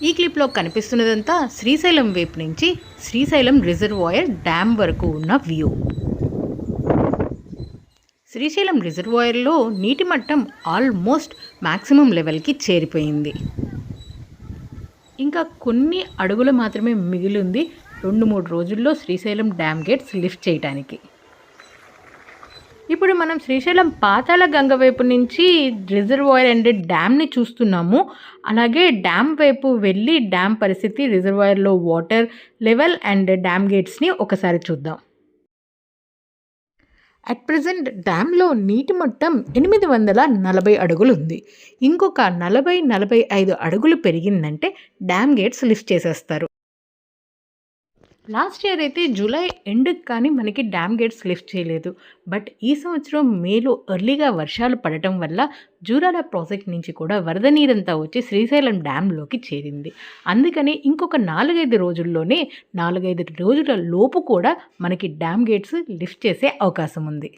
ఈ క్లిప్లో కనిపిస్తున్నదంతా శ్రీశైలం వైపు నుంచి శ్రీశైలం రిజర్వాయర్ డ్యామ్ వరకు ఉన్న వ్యూ. శ్రీశైలం రిజర్వాయర్లో నీటి మట్టం ఆల్మోస్ట్ మ్యాక్సిమం లెవెల్కి చేరిపోయింది. ఇంకా కొన్ని అడుగులు మాత్రమే మిగిలింది 2-3 రోజుల్లో శ్రీశైలం డ్యామ్ గేట్స్ లిఫ్ట్ చేయడానికి. ఇప్పుడు మనం శ్రీశైలం పాతాళ గంగ వైపు నుంచి రిజర్వాయర్ అండ్ డ్యామ్ని చూస్తున్నాము. అలాగే డ్యామ్ వైపు వెళ్ళి డ్యామ్ పరిస్థితి, రిజర్వాయర్లో వాటర్ లెవెల్ అండ్ డ్యామ్ గేట్స్ని ఒకసారి చూద్దాం. అట్ ప్రజెంట్ డ్యామ్లో నీటి మట్టం 840 అడుగులు ఉంది. ఇంకొక 40-45 అడుగులు పెరిగిందంటే డ్యామ్ గేట్స్ లిఫ్ట్ చేసేస్తారు. లాస్ట్ ఇయర్ అయితే జూలై ఎండ్కి కానీ మనకి డ్యామ్ గేట్స్ లిఫ్ట్ చేయలేదు. బట్ ఈ సంవత్సరం మేలో ఎర్లీగా వర్షాలు పడటం వల్ల జూరాల ప్రాజెక్ట్ నుంచి కూడా వరద నీరంతా వచ్చి శ్రీశైలం డ్యామ్లోకి చేరింది. అందుకని ఇంకొక 4-5 రోజుల్లోనే 4-5 రోజుల లోపు కూడా మనకి డ్యామ్ గేట్స్ లిఫ్ట్ చేసే అవకాశం ఉంది.